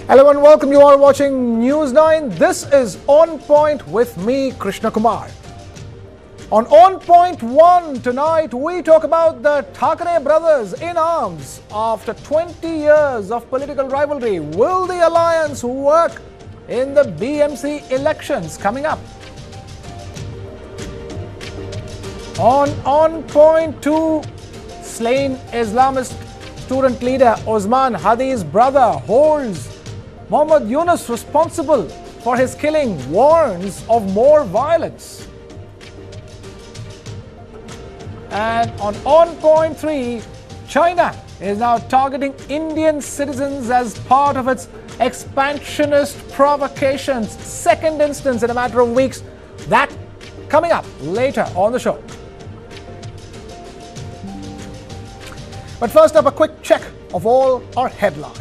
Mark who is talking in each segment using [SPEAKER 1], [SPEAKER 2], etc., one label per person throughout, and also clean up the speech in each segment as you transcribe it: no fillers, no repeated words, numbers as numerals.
[SPEAKER 1] Hello and welcome. You are watching News 9. This is On Point with me, Krishna Kumar. On Point 1 tonight, we talk about the Thackeray brothers in arms after 20 years of political rivalry. Will the alliance work in the BMC elections coming up? On Point 2, slain Islamist student leader Osman Hadi's brother holds Mohammad Yunus responsible for his killing, warns of more violence. And on Point 3, China is now targeting Indian citizens as part of its expansionist provocations. Second instance in a matter of weeks. That coming up later on the show. But first up, a quick check of all our headlines.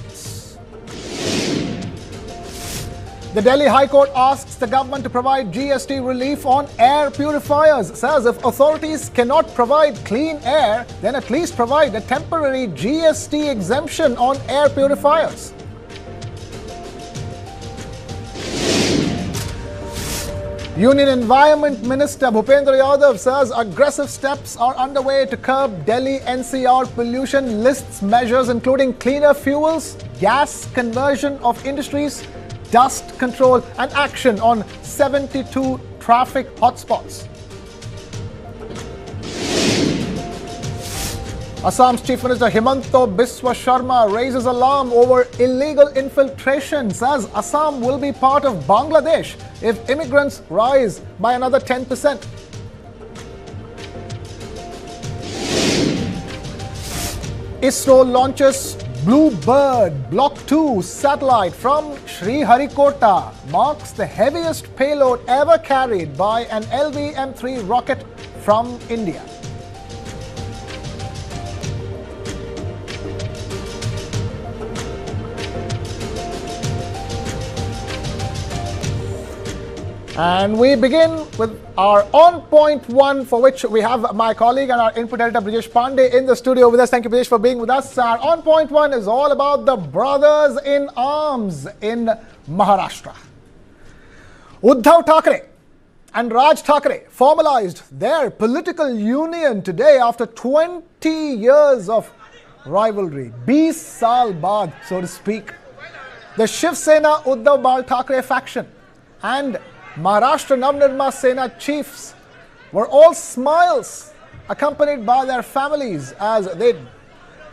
[SPEAKER 1] The Delhi High Court asks the government to provide GST relief on air purifiers. Says if authorities cannot provide clean air, then at least provide a temporary GST exemption on air purifiers. Union Environment Minister Bhupendra Yadav says aggressive steps are underway to curb Delhi NCR pollution, lists measures including cleaner fuels, gas conversion of industries, dust control and action on 72 traffic hotspots. Assam's Chief Minister Himanta Biswa Sharma raises alarm over illegal infiltration, says Assam will be part of Bangladesh if immigrants rise by another 10%. ISRO launches Blue Bird Block 2 satellite from Sriharikota, marks the heaviest payload ever carried by an LV-M3 rocket from India. And we begin with our On Point 1, for which we have my colleague and our input editor Brijesh Pandey in the studio with us. Thank you, Brijesh, for being with us. Our On Point 1 is all about the brothers in arms in Maharashtra. Uddhav Thackeray and Raj Thackeray formalized their political union today after 20 years of rivalry. 20 saal baad, so to speak. The Shiv Sena Uddhav Bal Thackeray faction and Maharashtra Navnirma Sena chiefs were all smiles, accompanied by their families as they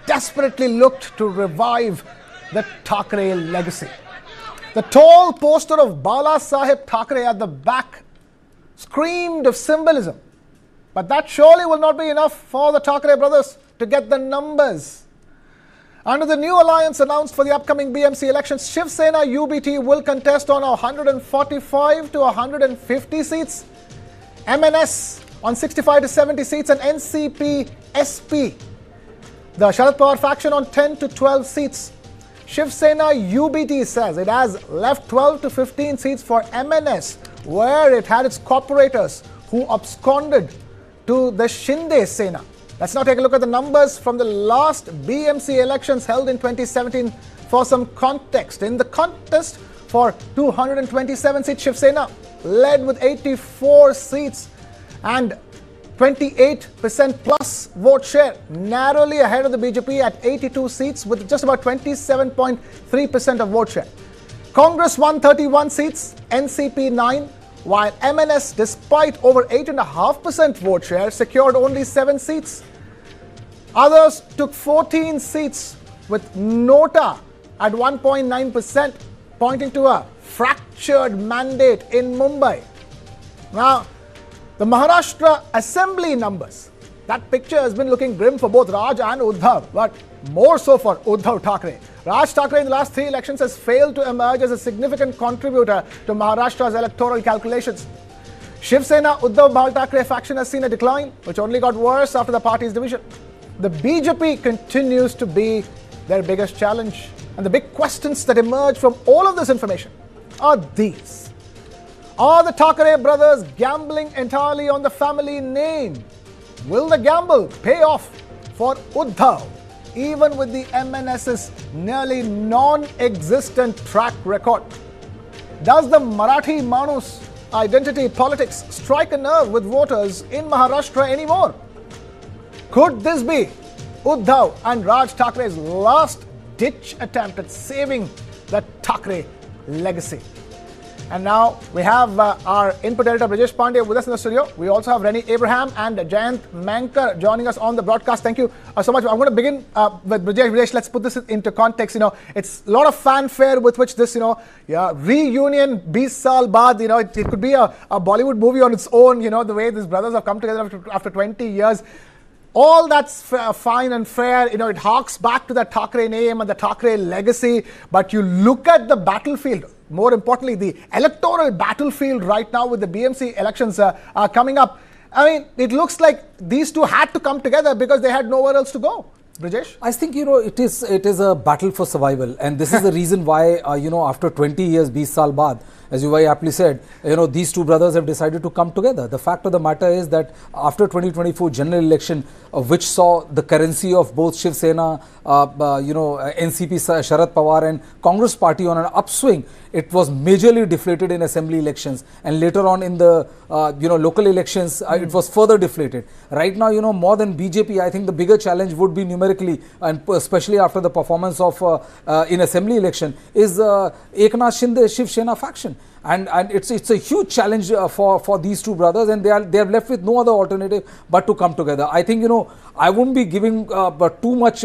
[SPEAKER 1] desperately looked to revive the Thackeray legacy. The tall poster of Bala Sahib Thackeray at the back screamed of symbolism. But that surely will not be enough for the Thackeray brothers to get the numbers. Under the new alliance announced for the upcoming BMC elections, Shiv Sena UBT will contest on 145 to 150 seats, MNS on 65 to 70 seats, and NCP SP, the Sharad Pawar faction, on 10 to 12 seats. Shiv Sena UBT says it has left 12 to 15 seats for MNS, where it had its corporators who absconded to the Shinde Sena. Let's now take a look at the numbers from the last BMC elections held in 2017 for some context. In the contest for 227 seats, Shiv Sena led with 84 seats and 28% plus vote share, narrowly ahead of the BJP at 82 seats with just about 27.3% of vote share. Congress won 31 seats, NCP 9, while MNS, despite over 8.5% vote share, secured only 7 seats. Others took 14 seats, with Nota at 1.9%, pointing to a fractured mandate in Mumbai. Now, the Maharashtra assembly numbers, that picture has been looking grim for both Raj and Uddhav, but more so for Uddhav Thackeray. Raj Thackeray in the last 3 elections has failed to emerge as a significant contributor to Maharashtra's electoral calculations. Shiv Sena Uddhav Bal Thackeray faction has seen a decline, which only got worse after the party's division. The BJP continues to be their biggest challenge. And the big questions that emerge from all of this information are these. Are the Thackeray brothers gambling entirely on the family name? Will the gamble pay off for Uddhav? even with the MNS's nearly non-existent track record? Does the Marathi Manus identity politics strike a nerve with voters in Maharashtra anymore? Could this be Uddhav and Raj Thackre's last-ditch attempt at saving the Thackeray legacy? And now we have our input editor Brijesh Pandey with us in the studio. We also have Rennie Abraham and Jayant Mankar joining us on the broadcast. Thank you so much. I'm going to begin with Brijesh. Brijesh, let's put this into context. It's a lot of fanfare with which this, reunion, 20 saal baad, it could be a Bollywood movie on its own, the way these brothers have come together after 20 years. All that's fine and fair. It harks back to the Thackeray name and the Thackeray legacy. But you look at the battlefield, more importantly, the electoral battlefield right now with the BMC elections coming up. I mean, it looks like these two had to come together because they had nowhere else to go. Brijesh?
[SPEAKER 2] I think, it is a battle for survival. And this is the reason why, after 20 years, 20 saal baad, as you very aptly said, these two brothers have decided to come together. The fact of the matter is that after 2024 general election, which saw the currency of both Shiv Sena, NCP Sharad Pawar and Congress party on an upswing, it was majorly deflated in assembly elections, and later on in the local elections, it was further deflated. Right now, more than BJP, I think the bigger challenge would be numerically, and especially after the performance of in assembly election, is Eknath Shinde Shiv Sena faction. And it's a huge challenge for these two brothers, and they are left with no other alternative but to come together. I think I wouldn't be giving too much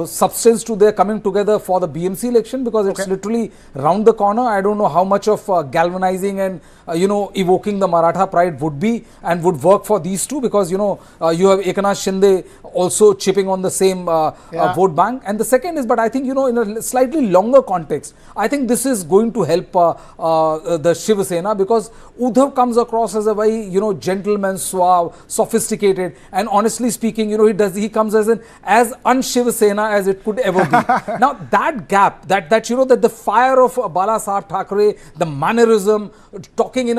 [SPEAKER 2] substance to their coming together for the BMC election, because it's literally round the corner. I don't know how much of galvanizing and evoking the Maratha pride would be and would work for these two, because you have Eknath Shinde also chipping on the same vote bank. And the second is, but I think in a slightly longer context, I think this is going to help the Shiv Sena, because Uddhav comes across as a very gentleman, suave, sophisticated, and honestly speaking, he comes as un-Shiv Sena as it could ever be. Now that gap, that the fire of Bala Saheb Thackeray, the mannerism, talking in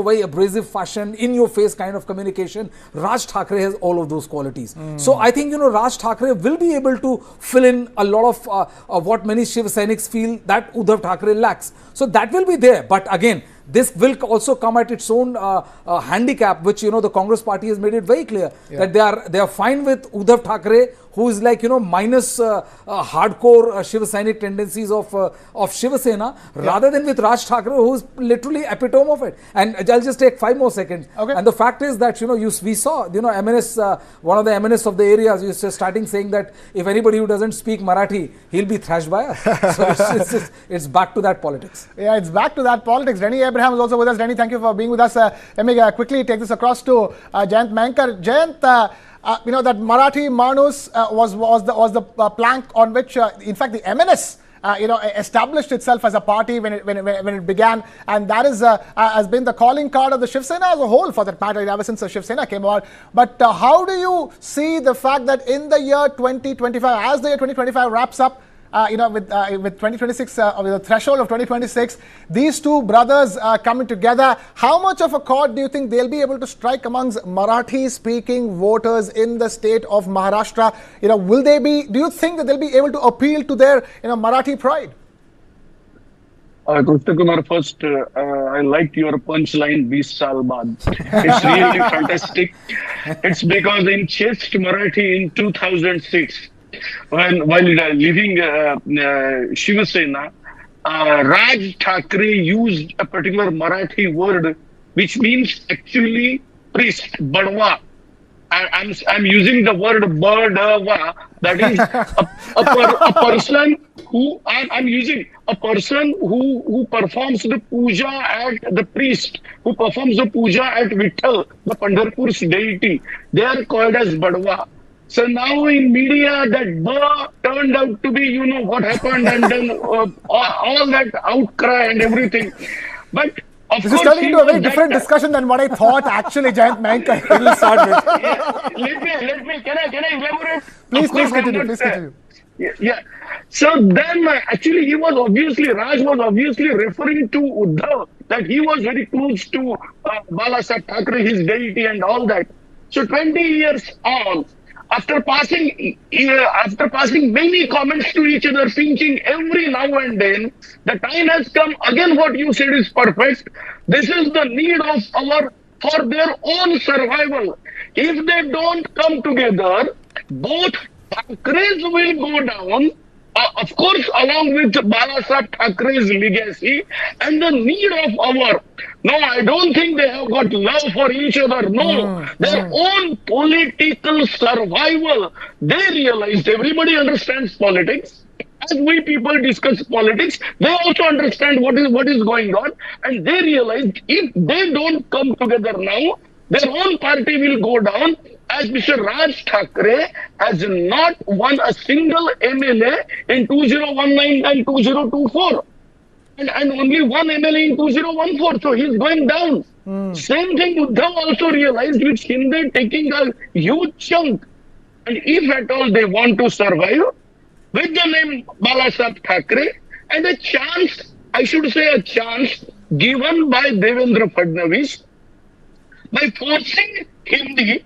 [SPEAKER 2] very abrasive fashion, in your face kind of communication, Raj Thackeray has all of those qualities. So I think Raj Thackeray will be able to fill in a lot of what many Shiv Sainiks feel that Uddhav Thackeray lacks. So that will be there, but again, this will also come at its own handicap, which the Congress party has made it very clear that they are fine with Uddhav Thackeray, who is like minus hardcore Shiv Sainik tendencies of Shiv Sena, rather than with Raj Thackeray, who is literally epitome of it. And I'll just take 5 more seconds. And the fact is that we saw MNS, one of the MNS of the areas, is starting saying that if anybody who doesn't speak Marathi, he'll be thrashed by us. So it's back to that politics.
[SPEAKER 1] Yeah, it's back to that politics. Rennie Abraham is also with us. Rennie, thank you for being with us. Let me quickly take this across to Jayant Mankar. Jayant, that Marathi Manus was the plank on which, in fact, the MNS established itself as a party when it began, and that has been the calling card of the Shiv Sena as a whole, for that matter, ever since the Shiv Sena came about. But how do you see the fact that in the year 2025, as the year 2025 wraps up, with 2026, with the threshold of 2026, these two brothers coming together, how much of a chord do you think they'll be able to strike amongst Marathi-speaking voters in the state of Maharashtra? Do you think that they'll be able to appeal to their, Marathi pride?
[SPEAKER 3] Krishna Kumar, first, I liked your punchline, 20 saal baad. It's really fantastic. It's because in Chest Marathi in 2006, while leaving Shiv Sena, Raj Thackeray used a particular Marathi word which means actually priest, badwa. I'm using the word badwa, that is a person who I'm using a person who performs the puja at the priest, who performs the puja at Vitthal, the Pandharpur's deity. They are called as badwa. So now in media, that ba turned out to be, what happened, and then all that outcry and everything. But of
[SPEAKER 1] this
[SPEAKER 3] course,
[SPEAKER 1] is turning into a very different discussion than what I thought actually, Jayant Mankar will start with.
[SPEAKER 3] Let me, can I elaborate?
[SPEAKER 1] Please continue.
[SPEAKER 3] Yeah. So then actually Raj was obviously referring to Uddhav, that he was very close to Bala Saheb Thackeray, his deity and all that. So 20 years on, after passing many comments to each other, pinching every now and then, the time has come. Again, what you said is perfect. This is the need of for their own survival. If they don't come together, both Thackerays will go down. Of course, along with Balasaheb Thackeray's legacy and the need of our. No, I don't think they have got love for each other. No, their own political survival. They realized, everybody understands politics. As we people discuss politics, they also understand what is going on, and they realized if they don't come together now, their own party will go down. As Mr. Raj Thackeray has not won a single MLA in 2019 and 2024. And only one MLA in 2014. So he's going down. Same thing Uddhav also realized, with Shinde taking a huge chunk. And if at all they want to survive, with the name Balasaheb Thackeray, and a chance, I should say a chance, given by Devendra Fadnavis, by forcing Hindi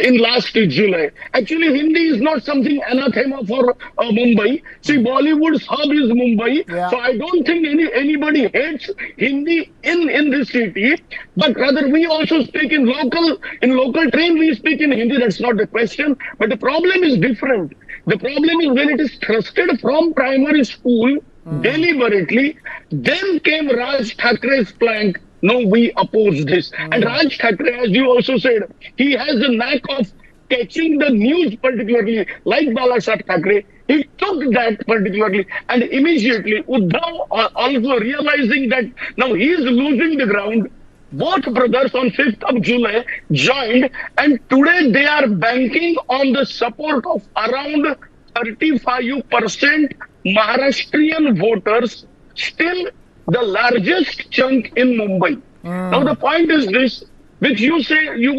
[SPEAKER 3] in last July. Actually, Hindi is not something anathema for Mumbai. See, Bollywood's hub is Mumbai.
[SPEAKER 1] Yeah.
[SPEAKER 3] So I don't think anybody hates Hindi in this city. But rather, we also speak in local train, we speak in Hindi. That's not the question. But the problem is different. The problem is when it is thrusted from primary school deliberately, then came Raj Thackeray's plank. No, we oppose this. And Raj Thackeray, as you also said, he has the knack of catching the news particularly, like Balasaheb Thackeray. He took that particularly, and immediately Uddhav also realizing that now he is losing the ground. Both brothers on 5th of July joined, and today they are banking on the support of around 35% Maharashtrian voters, still the largest chunk in Mumbai. Now the point is this, which you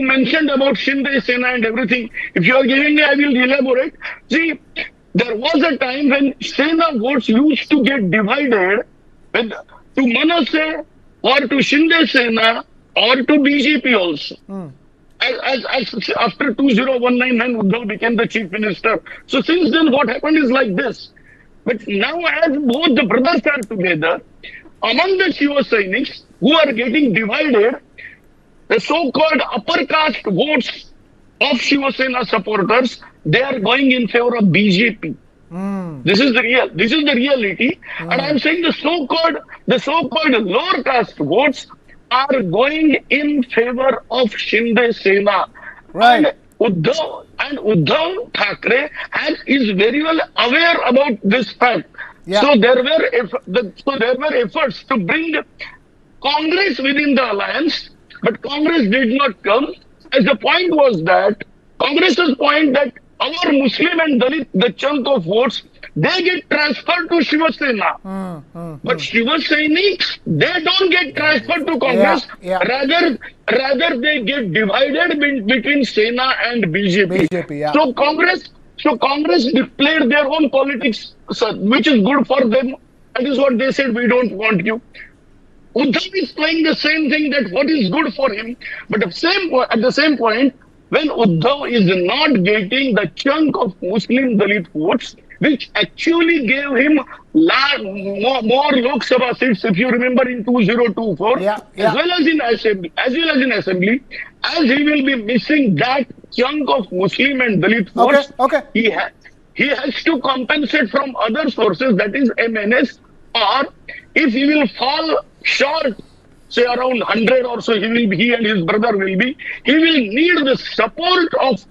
[SPEAKER 3] mentioned about Shiv Sena and everything. If you are giving me, I will elaborate. See, there was a time when Sena votes used to get divided to Manasseh or to Shiv Sena or to BJP also. As after 2019 when Uddhav became the chief minister. So since then what happened is like this. But now as both the brothers are together, among the Shiva Sainiks who are getting divided, the so-called upper caste votes of Shiva Sena supporters, they are going in favor of BJP. This is the reality. And I'm saying the so-called lower caste votes are going in favor of Shiv Sena.
[SPEAKER 1] Right.
[SPEAKER 3] And Uddhav Thackeray is very well aware about this fact.
[SPEAKER 1] Yeah.
[SPEAKER 3] So there were efforts to bring Congress within the alliance, but Congress did not come. As the point was that Congress's point that our Muslim and Dalit, the chunk of votes, they get transferred to Shiv Sena. But Shiva Sainiks, they don't get transferred to Congress.
[SPEAKER 1] Yeah.
[SPEAKER 3] Rather they get divided between Sena and BJP.
[SPEAKER 1] Yeah.
[SPEAKER 3] So Congress declared their own politics, which is good for them. That is what they said, we don't want you. Uddhav is playing the same thing, that what is good for him. But at the same point, when Uddhav is not getting the chunk of Muslim Dalit votes, which actually gave him more Lok Sabha seats, if you remember, in 2024, as well as in assembly, as he will be missing that chunk of Muslim and Dalit votes, he has to compensate from other sources, that is MNS, or if he will fall short, say around 100 or so, he and his brother will be, he will need the support of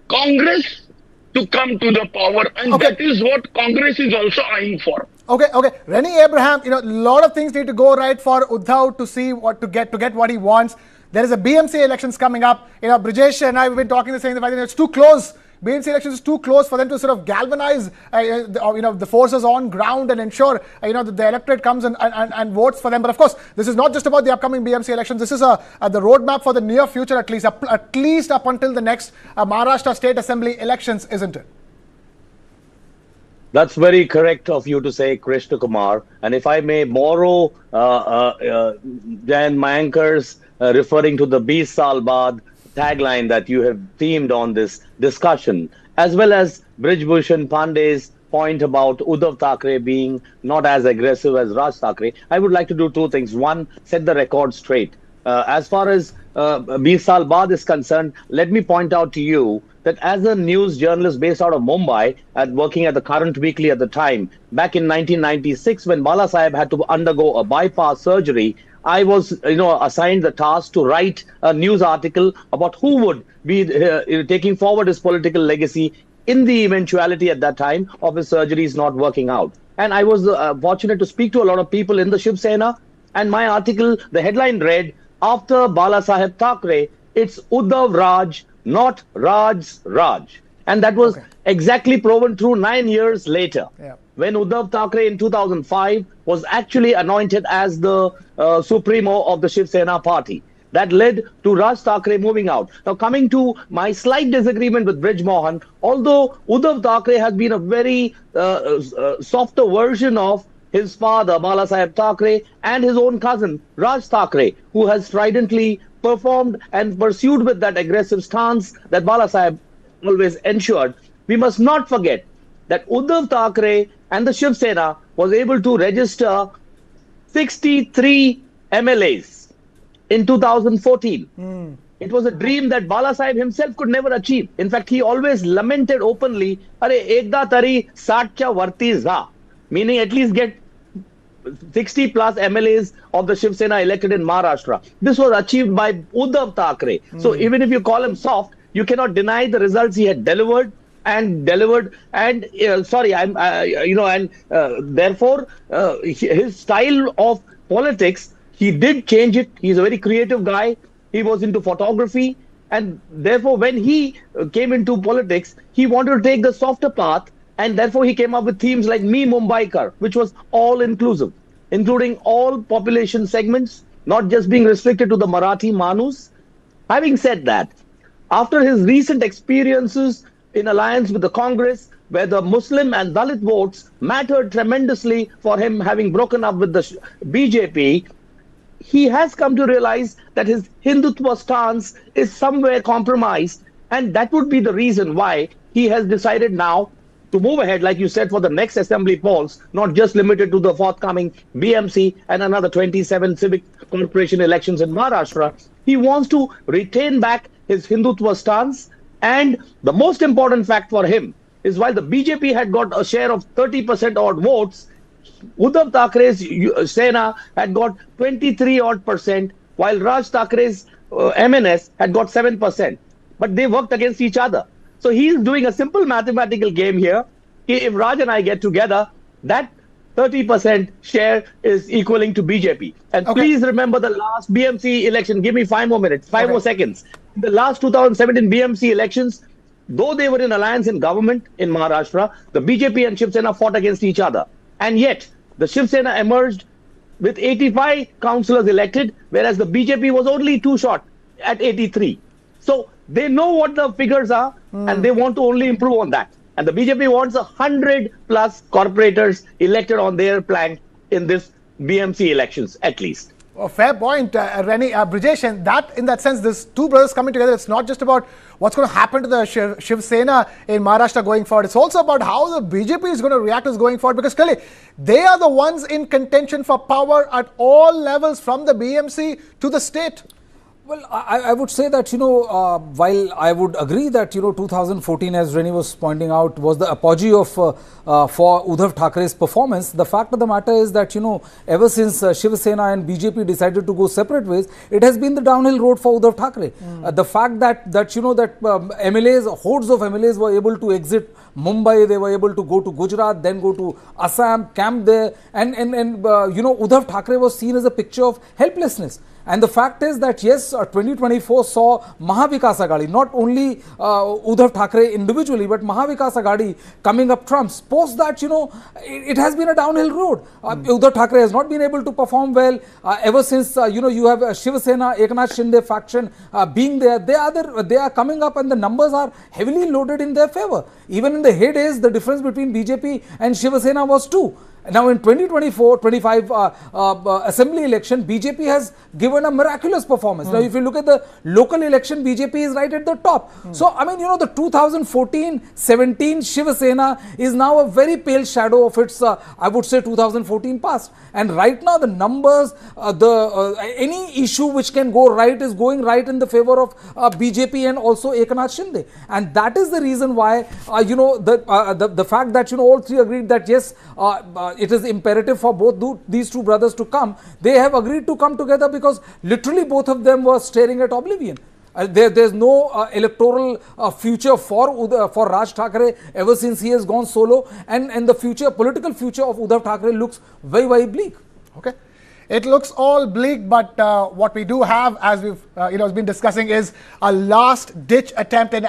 [SPEAKER 3] Congress to come to the power, and that is what Congress is also eyeing for.
[SPEAKER 1] Okay. Rennie Abraham, a lot of things need to go right for Uddhav to see what to get what he wants. There is a BMC elections coming up. Brijesh and I have been talking the same thing. I think it's too close. BMC elections is too close for them to sort of galvanize, the forces on ground and ensure, that the electorate comes and votes for them. But of course, this is not just about the upcoming BMC elections. This is the roadmap for the near future, at least up until the next Maharashtra State Assembly elections, isn't it?
[SPEAKER 4] That's very correct of you to say, Krishna Kumar. And if I may borrow Dan Mayankar's referring to the 20 saal baad, tagline that you have themed on this discussion, as well as Brijbhushan Pandey's point about Uddhav Thackeray being not as aggressive as Raj Thackeray, I would like to do two things. One, set the record straight. As far as 20 Saal Baad is concerned, let me point out to you that as a news journalist based out of Mumbai, working at the Current Weekly at the time, back in 1996, when Bala Saheb had to undergo a bypass surgery, I was, assigned the task to write a news article about who would be taking forward his political legacy in the eventuality at that time of his surgeries not working out. And I was fortunate to speak to a lot of people in the Shiv Sena. And my article, the headline read, "After Bala Saheb Thackeray, it's Uddhav Raj, not Raj's Raj." And that was exactly proven true 9 years later, when Uddhav Thackeray in 2005 was actually anointed as the supremo of the Shiv Sena party. That led to Raj Thackeray moving out. Now, coming to my slight disagreement with Brij Mohan, although Uddhav Thackeray has been a very softer version of his father, Bala Saheb Thackeray, and his own cousin, Raj Thackeray, who has stridently performed and pursued with that aggressive stance that Bala Saheb always ensured, we must not forget that Uddhav Thackeray and the Shiv Sena was able to register 63 MLAs in 2014. It was a dream that Bala Saheb himself could never achieve. In fact, he always lamented openly, "Are ekda tari 60 varti za," meaning at least get 60 plus MLAs of the Shiv Sena elected in Maharashtra. This was achieved by Uddhav Thackeray. So even if you call him soft, you cannot deny the results he had delivered. Therefore, his style of politics, he did change it. He's a very creative guy. He was into photography. And therefore, when he came into politics, he wanted to take the softer path. And therefore, he came up with themes like Me Mumbaikar, which was all inclusive, including all population segments, not just being restricted to the Marathi Manus. Having said that, after his recent experiences in alliance with the Congress, where the Muslim and Dalit votes mattered tremendously for him, having broken up with the BJP, he has come to realize that his Hindutva stance is somewhere compromised. And that would be the reason why he has decided now to move ahead, like you said, for the next assembly polls, not just limited to the forthcoming BMC and another 27 civic corporation elections in Maharashtra. He wants to retain back his Hindutva stance. And the most important fact for him is, while the BJP had got a share of 30% odd votes, Uddhav Thackeray's Sena had got 23 odd percent, while Raj Thackeray's MNS had got 7%. But they worked against each other. So he's doing a simple mathematical game here. If Raj and I get together, that 30% share is equaling to BJP. And please remember the last BMC election. Give me 5 more minutes, 5 more seconds. The last 2017 BMC elections, though they were in alliance in government in Maharashtra, the BJP and Shiv Sena fought against each other. And yet, the Shiv Sena emerged with 85 councillors elected, whereas the BJP was only 2 short at 83. So they know what the figures are, and they want to only improve on that. And the BJP wants 100 plus corporators elected on their plank in this BMC elections, at least.
[SPEAKER 1] Fair point, Rennie. Brijesh, and that in that sense, these two brothers coming together, it's not just about what's going to happen to the Shiv Sena in Maharashtra going forward. It's also about how the BJP is going to react as going forward, because clearly they are the ones in contention for power at all levels, from the BMC to the state.
[SPEAKER 2] Well, I would say that, while I would agree that, 2014, as Rennie was pointing out, was the apogee of for Uddhav Thackeray's performance. The fact of the matter is that, ever since Shiv Sena and BJP decided to go separate ways, it has been the downhill road for Uddhav Thackeray. The fact that MLAs, hordes of MLAs were able to exit Mumbai, they were able to go to Gujarat, then go to Assam, camp there, and Uddhav Thackeray was seen as a picture of helplessness. And the fact is that, yes, 2024 saw Mahavikas Aghadi, not only Uddhav Thackeray individually, but Mahavikas Aghadi coming up trumps. Post that, it has been a downhill road. Uddhav Thackeray has not been able to perform well ever since, you have Shiv Sena, Eknath Shinde faction being there. They are coming up, and the numbers are heavily loaded in their favor. Even in the heydays, the difference between BJP and Shiv Sena was 2. Now in 2024-25 assembly election, BJP has given a miraculous performance. Now if you look at the local election, BJP is right at the top. So I mean, you know, the 2014-17 Shiv Sena is now a very pale shadow of its, I would say, 2014 past. And right now the numbers, any issue which can go right is going right in the favor of BJP and also Eknath Shinde. And that is the reason why, you know, the fact that, you know, all three agreed that yes, it is imperative for both these two brothers to come. They have agreed to come together because literally both of them were staring at oblivion. There's no electoral future for Raj Thackeray ever since he has gone solo, and the political future of Uddhav Thackeray looks very, very bleak.
[SPEAKER 1] Okay. It looks all bleak, but what we do have, as we've been discussing, is a last-ditch attempt. And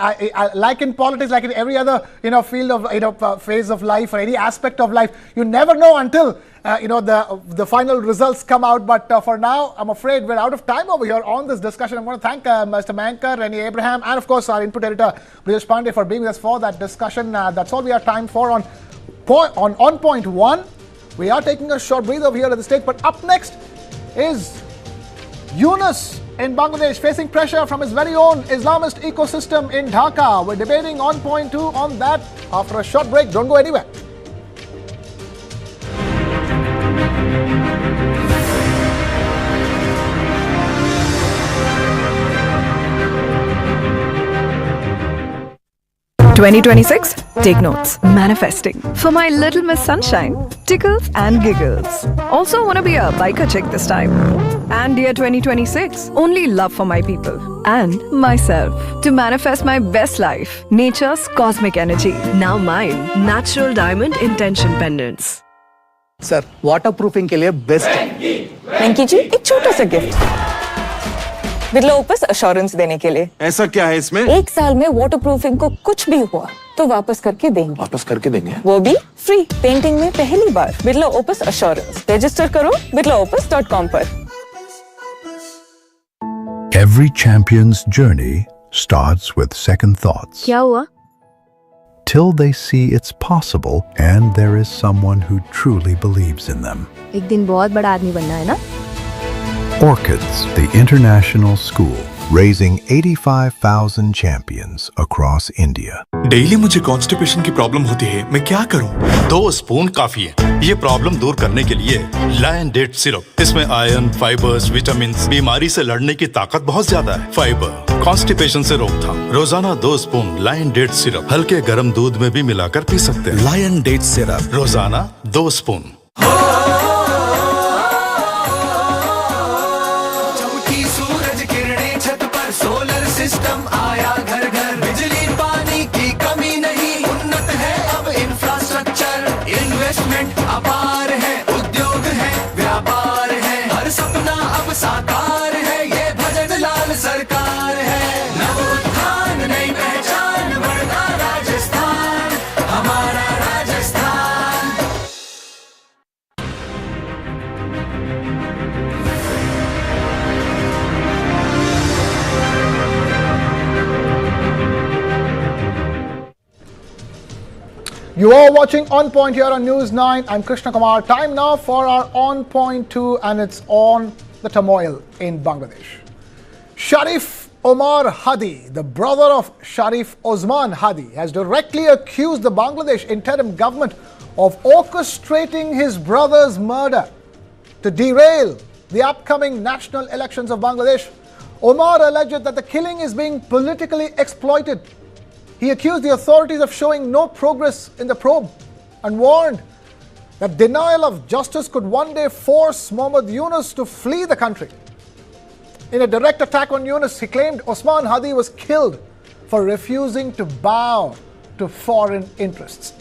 [SPEAKER 1] like in politics, like in every other field of phase of life or any aspect of life, you never know until the final results come out. But for now, I'm afraid we're out of time over here on this discussion. I want to thank Mr. Mankar, Rennie Abraham, and of course our input editor Brijesh Pandey for being with us for that discussion. That's all we have time for on point one. We are taking a short breather over here at the stage, but up next is Yunus in Bangladesh facing pressure from his very own Islamist ecosystem in Dhaka. We're debating on point two on that after a short break. Don't go anywhere.
[SPEAKER 5] "2026, take notes. Manifesting. For my little Miss Sunshine, tickles and giggles. Also wanna be a biker chick this time. And dear 2026, only love for my people and myself. To manifest my best life, nature's cosmic energy.
[SPEAKER 6] Now mine, natural diamond intention pendants.
[SPEAKER 7] Sir waterproofing के लिए best है।
[SPEAKER 8] वेंकी जी, एक छोटा सा gift Birla opus assurance देने के लिए।
[SPEAKER 9] ऐसा क्या है इसमें?
[SPEAKER 8] 1 साल में वाटरप्रूफिंग को कुछ भी हुआ तो वापस करके देंगे।
[SPEAKER 9] वापस करके देंगे?
[SPEAKER 8] वो भी फ्री। पेंटिंग में पहली बार बिरला ओपस अश्योरेंस। रजिस्टर करो birlaopus.com पर।
[SPEAKER 10] Every champion's journey starts with second thoughts.
[SPEAKER 6] क्या हुआ?
[SPEAKER 10] Till they see it's possible and there is someone who truly believes in them.
[SPEAKER 6] एक दिन बहुत बड़ा आदमी बनना है ना?
[SPEAKER 10] Orchids, the international school, raising 85,000 champions across India.
[SPEAKER 11] Daily मुझे कॉन्स्टिपेशन की प्रॉब्लम होती है, मैं क्या करूं?
[SPEAKER 12] 2 स्पून काफी है। ये प्रॉब्लम दूर करने के लिए लायन डेट सिरप। इसमें आयरन, फाइबर्स, विटामिन्स, बीमारी से लड़ने की ताकत बहुत ज्यादा है। फाइबर, कॉन्स्टिपेशन से रोकथाम। रोजाना 2 स्पून लायन डेट सिरप हल्के गर्म दूध में भी मिलाकर पी सकते हैं।
[SPEAKER 11] लायन डेट सिरप
[SPEAKER 12] रोजाना 2 स्पून।
[SPEAKER 13] सिस्टम आया घर घर, बिजली पानी की कमी नहीं, उन्नत है अब इंफ्रास्ट्रक्चर, इन्वेस्टमेंट अपार है, उद्योग है, व्यापार है, हर सपना अब साकार है, ये भजन लाल सरकार है। नव उत्थान नई पहचान, बढ़ता राजस्थान, हमारा Rajasthan.
[SPEAKER 1] You are watching On Point here on News 9. I'm Krishna Kumar. Time now for our On Point 2, and it's on the turmoil in Bangladesh. Sharif Omar Hadi, the brother of Sharif Osman Hadi, has directly accused the Bangladesh interim government of orchestrating his brother's murder to derail the upcoming national elections of Bangladesh. Omar alleged that the killing is being politically exploited. He accused the authorities of showing no progress in the probe and warned that denial of justice could one day force Mohammad Yunus to flee the country. In a direct attack on Yunus, he claimed Osman Hadi was killed for refusing to bow to foreign interests.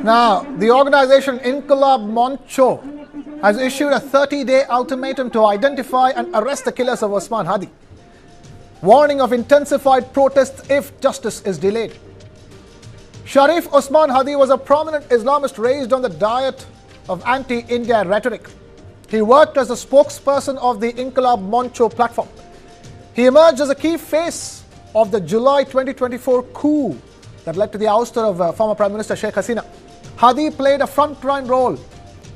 [SPEAKER 1] Now, the organization Inqilab Moncho has issued a 30-day ultimatum to identify and arrest the killers of Osman Hadi, warning of intensified protests if justice is delayed. Sharif Osman Hadi was a prominent Islamist raised on the diet of anti-India rhetoric. He worked as a spokesperson of the Inqilab Moncho platform. He emerged as a key face of the July 2024 coup that led to the ouster of former Prime Minister Sheikh Hasina. Hadi played a front-line role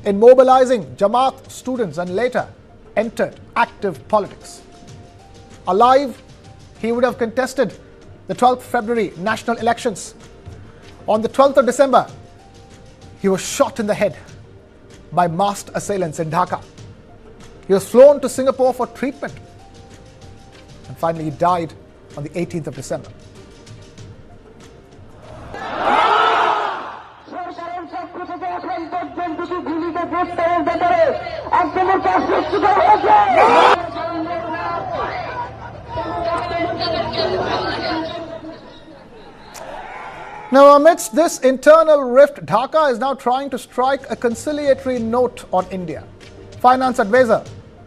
[SPEAKER 1] in mobilizing Jamaat students and later entered active politics. Alive, he would have contested the 12th February national elections. On the 12th of December, he was shot in the head by masked assailants in Dhaka. He was flown to Singapore for treatment. And finally, he died on the 18th of December. Now, amidst this internal rift, Dhaka is now trying to strike a conciliatory note on India. Finance advisor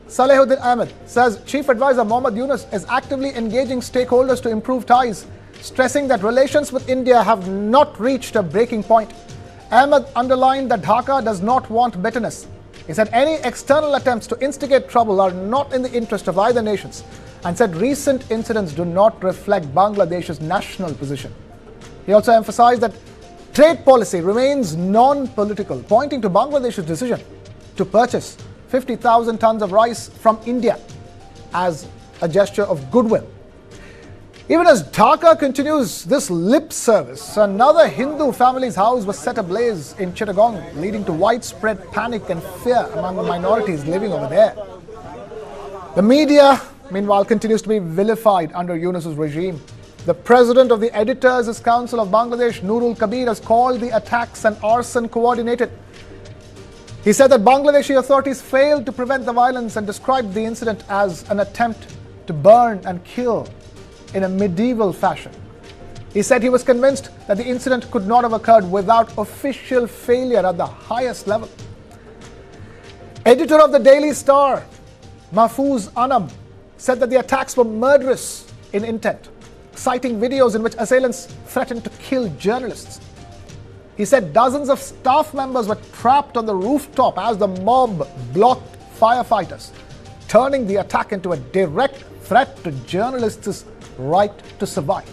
[SPEAKER 1] Salehuddin Ahmed says Chief Advisor Mohammad Yunus is actively engaging stakeholders to improve ties, stressing that relations with India have not reached a breaking point. Ahmed underlined that Dhaka does not want bitterness. He said any external attempts to instigate trouble are not in the interest of either nations, and said recent incidents do not reflect Bangladesh's national position. He also emphasized that trade policy remains non-political, pointing to Bangladesh's decision to purchase 50,000 tons of rice from India as a gesture of goodwill. Even as Dhaka continues this lip service, another Hindu family's house was set ablaze in Chittagong, leading to widespread panic and fear among the minorities living over there. The media, meanwhile, continues to be vilified under Yunus's regime. The president of the Editors' Council of Bangladesh, Nurul Kabir, has called the attacks an arson coordinated. He said that Bangladeshi authorities failed to prevent the violence and described the incident as an attempt to burn and kill in a medieval fashion. He said he was convinced that the incident could not have occurred without official failure at the highest level. Editor of the Daily Star, Mahfouz Anam, said that the attacks were murderous in intent, citing videos in which assailants threatened to kill journalists. He said dozens of staff members were trapped on the rooftop as the mob blocked firefighters, turning the attack into a direct threat to journalists' right to survive.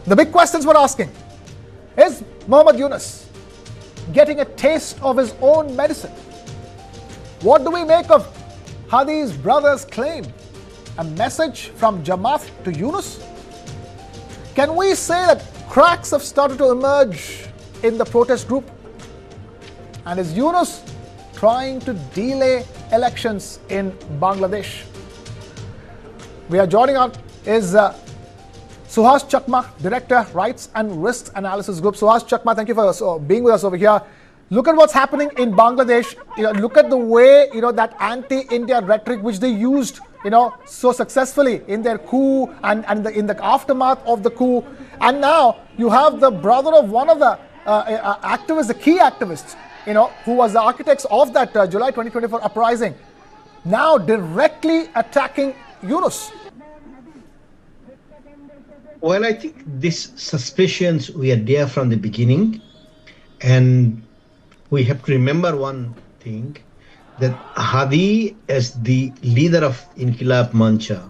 [SPEAKER 1] The big questions we're asking: is Mohammad Yunus getting a taste of his own medicine? What do we make of Hadi's brother's claim? A message from Jamaat to Yunus? Can we say that cracks have started to emerge in the protest group? And is Yunus trying to delay elections in Bangladesh? We are joining us is Suhas Chakma, Director, Rights and Risks Analysis Group. Suhas Chakma, thank you for being with us over here. Look at what's happening in Bangladesh. Look at the way, that anti-India rhetoric which they used, so successfully in their coup and in the aftermath of the coup. And now you have the brother of one of the activists, the key activists, who was the architects of that July 2024 uprising, now directly attacking Yunus.
[SPEAKER 9] Well, I think these suspicions were there from the beginning, and we have to remember one thing, that Hadi, as the leader of Inqilab Mancha,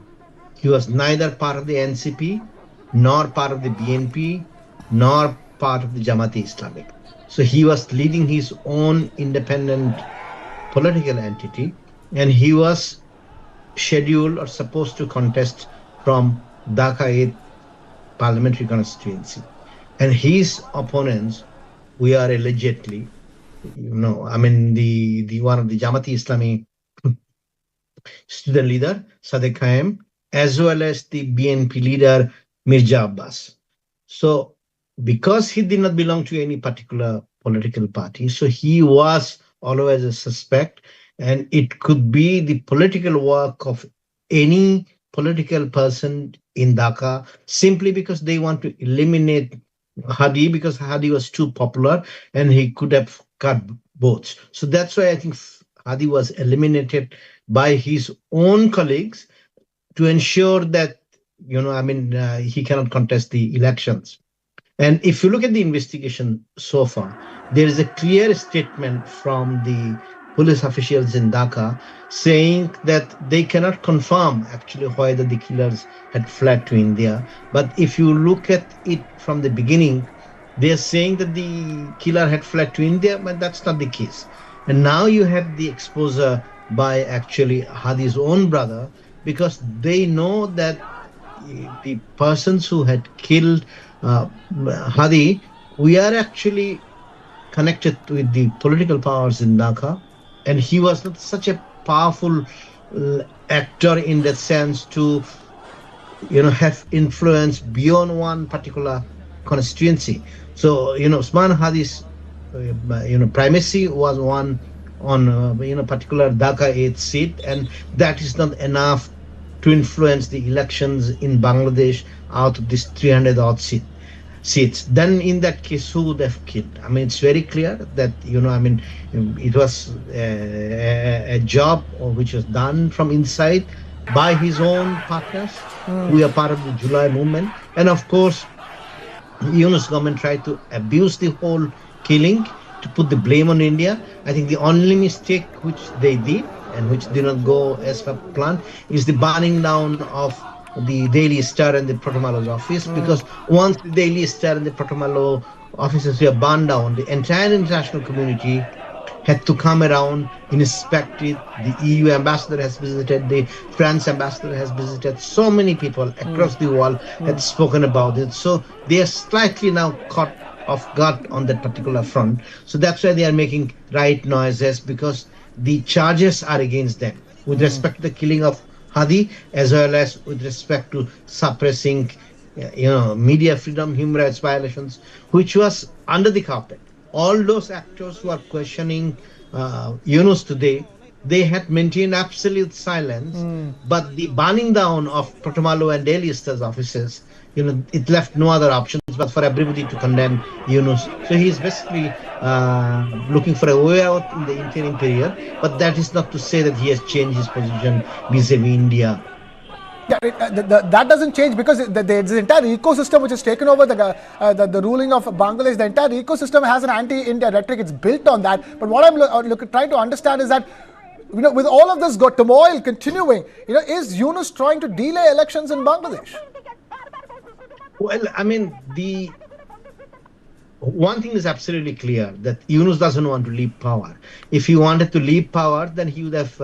[SPEAKER 9] he was neither part of the NCP, nor part of the BNP, nor part of the Jamaat-e Islamic. So he was leading his own independent political entity, and he was scheduled or supposed to contest from Dhaka 8 parliamentary constituency. And his opponents were allegedly, the one of the Jamaat-e Islami student leader, Sadek Khaim, as well as the BNP leader, Mirza Abbas. So because he did not belong to any particular political party, so he was always a suspect, and it could be the political work of any political person in Dhaka, simply because they want to eliminate Hadi, because Hadi was too popular and he could have cut votes. So that's why I think Hadi was eliminated by his own colleagues to ensure that, he cannot contest the elections. And if you look at the investigation so far, there is a clear statement from the police officials in Dhaka, saying that they cannot confirm actually whether the killers had fled to India. But if you look at it from the beginning, they're saying that the killer had fled to India, but that's not the case. And now you have the exposure by actually Hadi's own brother, because they know that the persons who had killed Hadi, we are actually connected with the political powers in Dhaka, and he was not such a powerful actor in that sense to, have influence beyond one particular constituency. So, Usman Hadi's, primacy was one on, particular Dhaka 8th seat, and that is not enough to influence the elections in Bangladesh out of this 300 odd seats. Then in that case, who would have killed? I mean, it's very clear that, it was a job which was done from inside by his own partners who are part of the July movement. And of course, Yunus government tried to abuse the whole killing to put the blame on India. I think the only mistake which they did, and which did not go as per planned, is the burning down of the Daily Star and the Protomalo's office, because once the Daily Star and the Protomalo offices were burned down, the entire international community had to come around, inspect it. The EU ambassador has visited, the France ambassador has visited, so many people across the world had spoken about it. So they are slightly now caught off guard on that particular front. So that's why they are making right noises, because the charges are against them with respect to the killing of Hadi, as well as with respect to suppressing, media freedom, human rights violations, which was under the carpet. All those actors who are questioning Yunus today, they had maintained absolute silence, but the burning down of Protomalo and Daily Star's offices, it left no other options but for everybody to condemn Yunus. So he's basically looking for a way out in the interim period, but that is not to say that he has changed his position vis-a-vis India.
[SPEAKER 1] Yeah, that doesn't change, because the entire ecosystem which has taken over the ruling of Bangladesh, the entire ecosystem has an anti-India rhetoric. It's built on that. But what I'm trying to understand is that, with all of this turmoil continuing, is Yunus trying to delay elections in Bangladesh?
[SPEAKER 9] Well, I mean, the one thing is absolutely clear, that Yunus doesn't want to leave power. If he wanted to leave power, then he would have,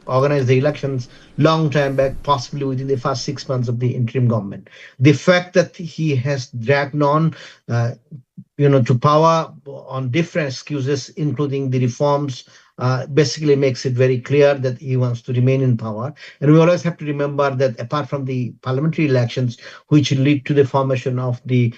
[SPEAKER 9] organized the elections long time back, possibly within the first 6 months of the interim government. The fact that he has dragged on, to power on different excuses, including the reforms, basically makes it very clear that he wants to remain in power. And we always have to remember that apart from the parliamentary elections, which lead to the formation of the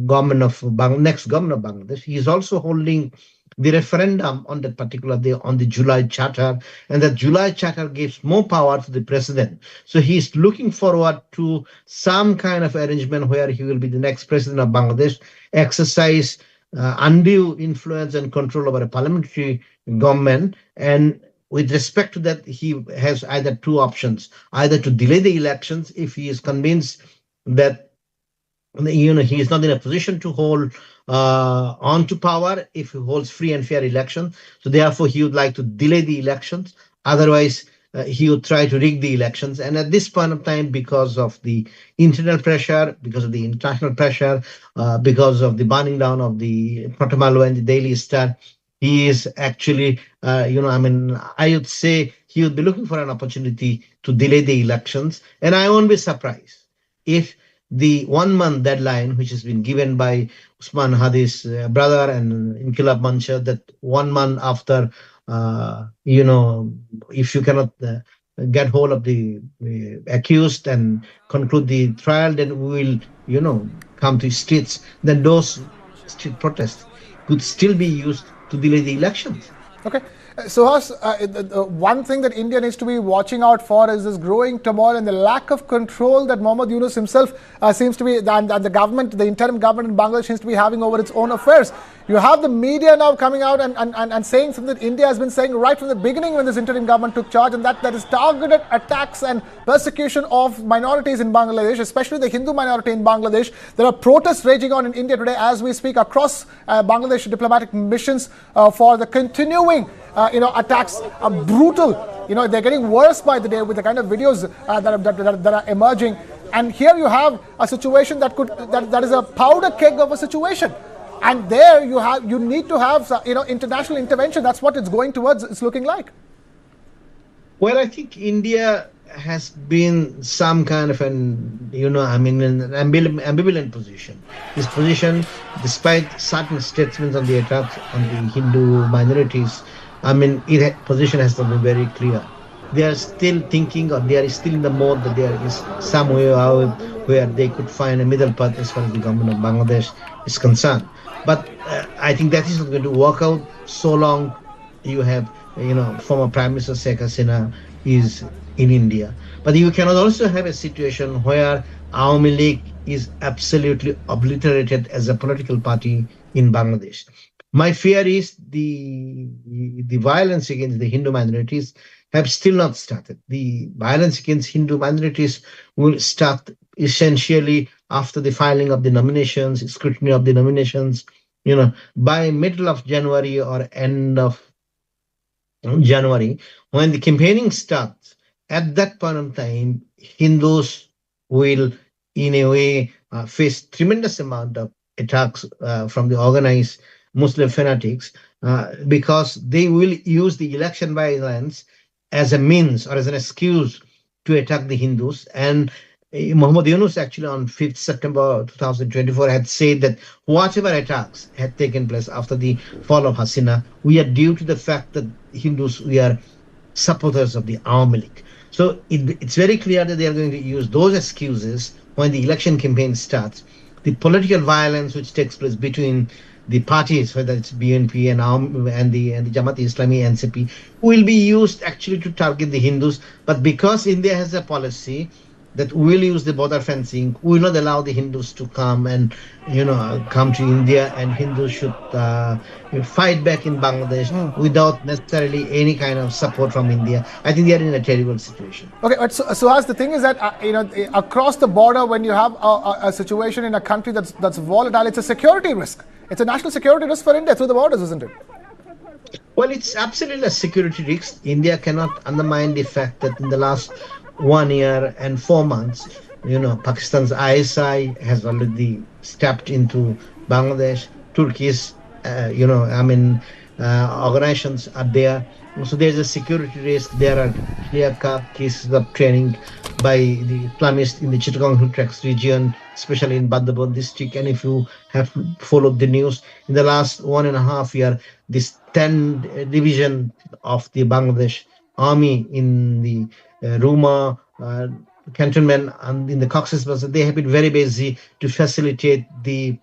[SPEAKER 9] government of next government of Bangladesh, he is also holding the referendum on that particular day on the July Charter, and that July Charter gives more power to the president. So he is looking forward to some kind of arrangement where he will be the next president of Bangladesh, exercise undue influence and control over a parliamentary government. And with respect to that, he has either two options: either to delay the elections if he is convinced that he is not in a position to hold on to power if he holds free and fair elections. So therefore, he would like to delay the elections. Otherwise, he would try to rig the elections. And at this point of time, because of the internal pressure, because of the international pressure, because of the burning down of the Protomalo and the Daily Star, he is actually, I would say he would be looking for an opportunity to delay the elections. And I won't be surprised if the 1 month deadline, which has been given by Usman Hadi's brother and Inqilab Mancha, that 1 month after, if you cannot get hold of the accused and conclude the trial, then we will, come to streets. Then those street protests could still be used to delay the elections.
[SPEAKER 1] Okay. So, one thing that India needs to be watching out for is this growing turmoil and the lack of control that Mohammad Yunus himself seems to be, and the government, the interim government in Bangladesh seems to be having over its own affairs. You have the media now coming out and saying something that India has been saying right from the beginning when this interim government took charge, and that is targeted attacks and persecution of minorities in Bangladesh, especially the Hindu minority in Bangladesh. There are protests raging on in India today as we speak across Bangladesh diplomatic missions for the continuing attacks are brutal. They're getting worse by the day with the kind of videos that are emerging. And here you have a situation that is a powder keg of a situation. And there you need to have international intervention. That's what it's going towards. It's looking like.
[SPEAKER 9] Well, I think India has been some kind of an ambivalent position. This position, despite certain statements on the attacks on the Hindu minorities, position has not been very clear. They are still thinking, or they are still in the mode that there is some way out where they could find a middle path as far as the government of Bangladesh is concerned. But I think that is not going to work out so long you have, former Prime Minister Sheikh Hasina is in India. But you cannot also have a situation where Awami League is absolutely obliterated as a political party in Bangladesh. My fear is the violence against the Hindu minorities have still not started. The violence against Hindu minorities will start essentially after the filing of the nominations, scrutiny of the nominations, by middle of January or end of January, when the campaigning starts. At that point of time, Hindus will, in a way, face tremendous amount of attacks from the organized Muslim fanatics because they will use the election violence as a means or as an excuse to attack the Hindus. And Muhammad Yunus actually on 5th September 2024 had said that whatever attacks had taken place after the fall of Hasina, we are due to the fact that Hindus, we are supporters of the Awami League. So it's very clear that they are going to use those excuses when the election campaign starts. The political violence which takes place between the parties, whether it's BNP and the Jamaat-e-Islami NCP, will be used actually to target the Hindus. But because India has a policy that will use the border fencing, will not allow the Hindus to come and come to India, and Hindus should fight back in Bangladesh without necessarily any kind of support from India. I think they are in a terrible situation.
[SPEAKER 1] Okay, but so as the thing is that across the border, when you have a situation in a country that's volatile, it's a security risk. It's a national security risk for India through the borders, isn't it?
[SPEAKER 9] Well, it's absolutely a security risk. India cannot undermine the fact that in the last 1 year and 4 months, Pakistan's ISI has already stepped into Bangladesh. Turkey's, organizations are there. So there's a security risk. There are clear-cut cases of training by the Islamists in the Chittagong Hill Tracts region, especially in Bandarbahar district. And if you have followed the news, in the last 1.5 years, this 10 division of the Bangladesh army in the Ruma cantonment and in the Cox's Bazar, they have been very busy to facilitate the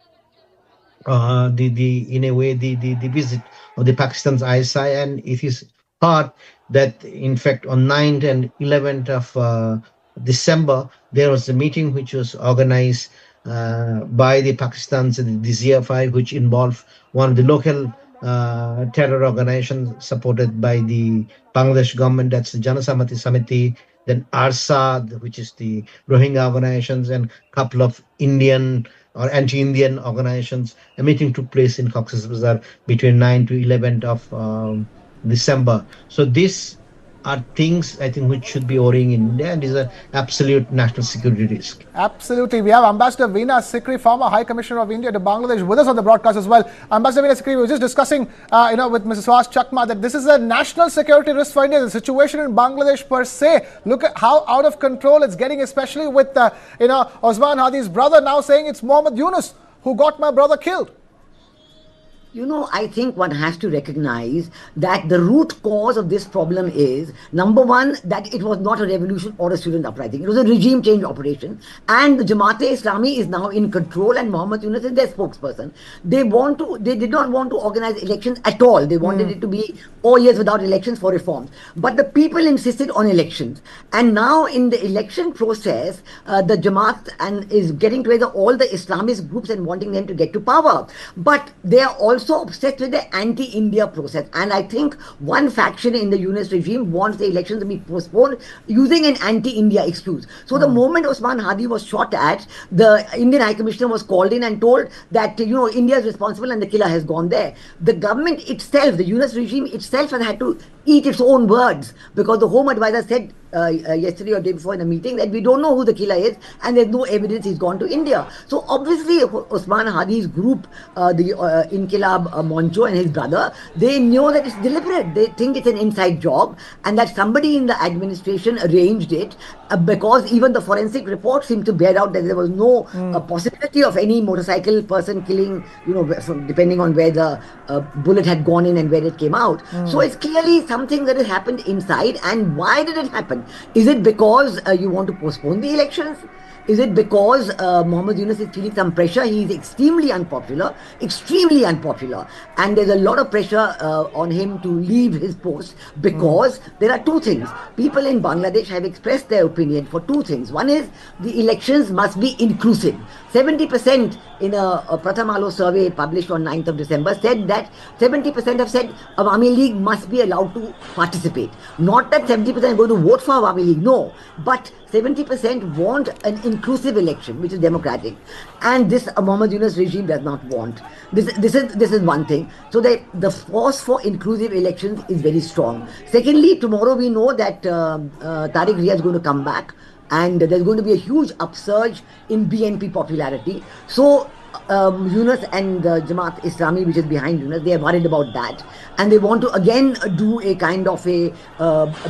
[SPEAKER 9] visit of the Pakistan's ISI. And it is heard that, in fact, on 9th and 11th of December, there was a meeting which was organized by the Pakistan's DCFI, which involved one of the local terror organizations supported by the Bangladesh government. That's the Janasamati Samiti, then ARSA, which is the Rohingya organizations, and a couple of Indian or anti-Indian organizations. A meeting took place in Cox's Bazar between 9th to 11th of December. So these are things, I think, which should be worrying in India, and is an absolute national security risk.
[SPEAKER 1] Absolutely. We have Ambassador Veena Sikri, former High Commissioner of India to Bangladesh, with us on the broadcast as well. Ambassador Veena Sikri, we were just discussing, with Mrs. Suhas Chakma, that this is a national security risk for India. The situation in Bangladesh per se, look at how out of control it's getting, especially with, Osman Hadi's brother now saying it's Muhammad Yunus who got my brother killed.
[SPEAKER 14] I think one has to recognize that the root cause of this problem is, number one, that it was not a revolution or a student uprising. It was a regime change operation. And the Jamaat-e-Islami is now in control, and Muhammad Yunus is their spokesperson. They did not want to organize elections at all. They wanted it to be 4 years without elections for reforms. But the people insisted on elections. And now in the election process, the Jamaat is getting together all the Islamist groups and wanting them to get to power. But they are also so obsessed with the anti-India process. And I think one faction in the Yunus regime wants the elections to be postponed using an anti-India excuse. So the moment Osman Hadi was shot at, the Indian High Commissioner was called in and told that, India is responsible and the killer has gone there. The government itself, the Yunus regime itself, has had to eat its own words, because the Home Advisor said yesterday or day before in a meeting that we don't know who the killer is and there's no evidence he's gone to India. So obviously Osman Hadi's group, the Inkilab Moncho and his brother, they know that it's deliberate. They think it's an inside job and that somebody in the administration arranged it, because even the forensic report seemed to bear out that there was no possibility of any motorcycle person killing, depending on where the bullet had gone in and where it came out. So it's clearly something that has happened inside. And why did it happen? Is it because you want to postpone the elections? Is it because Mohammed Yunus is feeling some pressure? He is extremely unpopular, and there's a lot of pressure on him to leave his post, because there are two things. People in Bangladesh have expressed their opinion for two things. One is the elections must be inclusive. 70% in a Pratham Alo survey published on 9th of December said that 70% have said Awami League must be allowed to participate. Not that 70% are going to vote for Awami League, no, but 70% want an inclusive election, which is democratic, and this Mohammed Yunus regime does not want. This is one thing. So the force for inclusive elections is very strong. Secondly, tomorrow we know that Tariq Riyad is going to come back, and there's going to be a huge upsurge in BNP popularity. So Yunus and the Jamaat Islami, which is behind Yunus, they are worried about that, and they want to again do a kind of a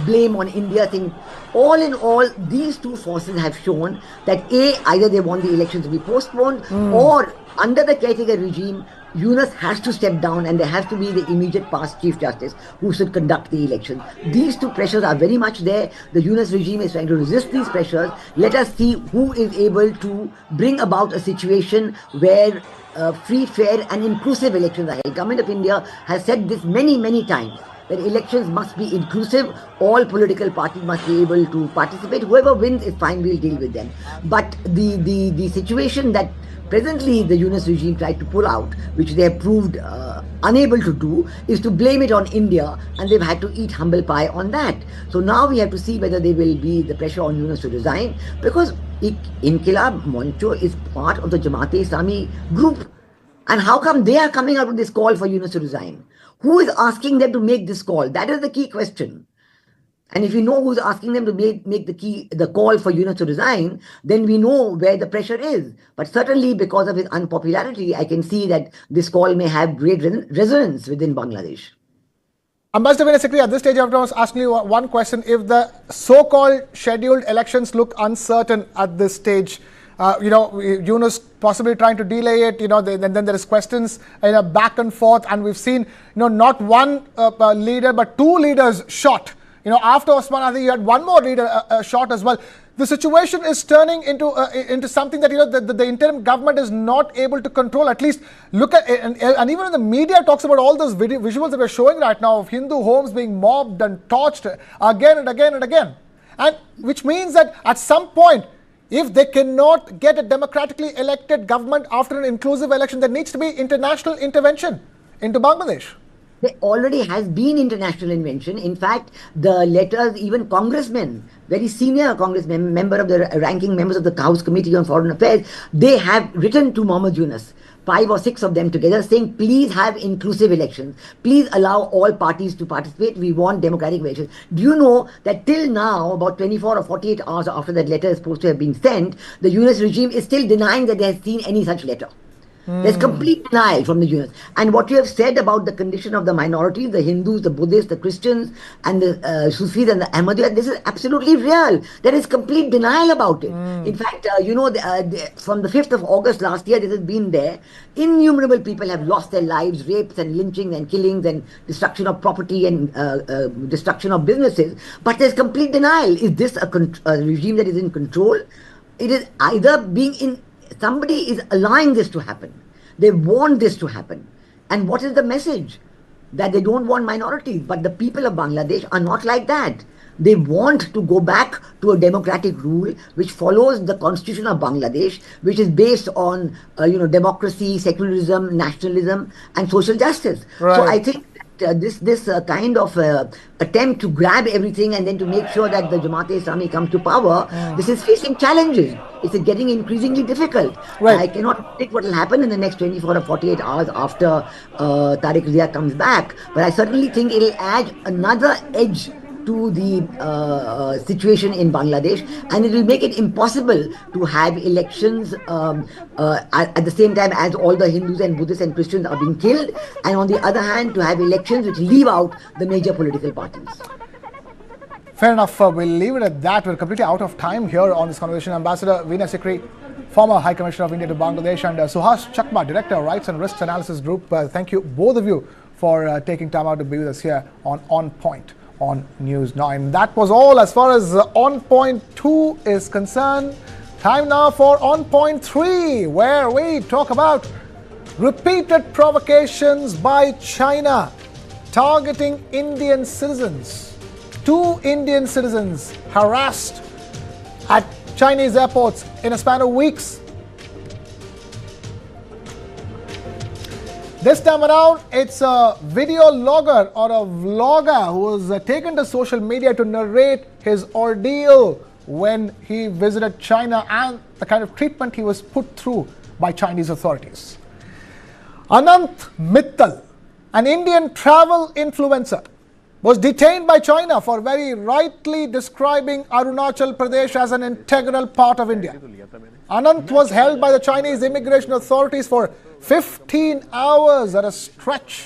[SPEAKER 14] blame on India thing. All in all, these two forces have shown that either they want the elections to be postponed, or under the caretaker regime, Yunus has to step down and there has to be the immediate past Chief Justice who should conduct the election. These two pressures are very much there. The Yunus regime is trying to resist these pressures. Let us see who is able to bring about a situation where free, fair and inclusive elections are held. Government of India has said this many, many times, that elections must be inclusive, all political parties must be able to participate. Whoever wins is fine, we'll deal with them. But the situation that presently the Yunus regime tried to pull out, which they have proved unable to do, is to blame it on India, and they've had to eat humble pie on that. So now we have to see whether there will be the pressure on Yunus to resign, because Inkilab Moncho is part of the Jamaat-e-Islami group. And how come they are coming out with this call for Yunus to resign? Who is asking them to make this call? That is the key question. And if we know who's asking them to make the call for Yunus to resign, then we know where the pressure is. But certainly because of his unpopularity, I can see that this call may have great resonance within Bangladesh.
[SPEAKER 1] Ambassador Vinay Secretary, at this stage I have to ask you one question. If the so-called scheduled elections look uncertain at this stage, Yunus possibly trying to delay it, then there is questions back and forth, and we've seen not one leader but two leaders shot. After Osman Hadi, you had one more leader shot as well. The situation is turning into something that the interim government is not able to control. At least look at it, and even in the media talks about all those visuals that we're showing right now of Hindu homes being mobbed and torched again and again and again, and which means that at some point, if they cannot get a democratically elected government after an inclusive election, there needs to be international intervention into Bangladesh.
[SPEAKER 14] There already has been international intervention. In fact, the letters, even congressmen, very senior congressmen, member of the ranking members of the House Committee on Foreign Affairs, they have written to Mohammed Yunus, 5 or 6 of them together, saying, please have inclusive elections. Please allow all parties to participate. We want democratic elections. Do you know that till now, about 24 or 48 hours after that letter is supposed to have been sent, the Yunus regime is still denying that they have seen any such letter. There's complete denial from the Yunus. And what you have said about the condition of the minorities, the Hindus, the Buddhists, the Christians, and the Sufis and the Ahmadiyya, this is absolutely real. There is complete denial about it. In fact, from the 5th of August last year, this has been there. Innumerable people have lost their lives, rapes and lynchings and killings and destruction of property and destruction of businesses. But there's complete denial. Is this a regime that is in control? It is either being in... Somebody is allowing this to happen. They want this to happen. And what is the message? That they don't want minorities. But the people of Bangladesh are not like that. They want to go back to a democratic rule which follows the constitution of Bangladesh, which is based on democracy, secularism, nationalism, and social justice.
[SPEAKER 1] Right.
[SPEAKER 14] So I think this kind of attempt to grab everything and then to make sure that the Jamaat-e-Islami comes to power, this is facing challenges. It's getting increasingly difficult.
[SPEAKER 1] Right.
[SPEAKER 14] I cannot predict what will happen in the next 24 or 48 hours after Tariq Zia comes back, but I certainly think it will add another edge to the situation in Bangladesh, and it will make it impossible to have elections at the same time as all the Hindus and Buddhists and Christians are being killed, and on the other hand to have elections which leave out the major political parties.
[SPEAKER 1] Fair enough. We'll leave it at that. We're completely out of time here on this conversation. Ambassador Veena Sikri, former High Commissioner of India to Bangladesh, and Suhas Chakma, Director, Rights and Risks Analysis Group. Thank you, both of you, for taking time out to be with us here on Point on News 9. That was all as far as On Point 2 is concerned. Time now for On Point 3, where we talk about repeated provocations by China targeting Indian citizens. 2 Indian citizens harassed at Chinese airports in a span of weeks. This time around, it's a video logger or a vlogger who was taken to social media to narrate his ordeal when he visited China and the kind of treatment he was put through by Chinese authorities. Anant Mittal, an Indian travel influencer, was detained by China for very rightly describing Arunachal Pradesh as an integral part of India. Anant was held by the Chinese immigration authorities for 15 hours at a stretch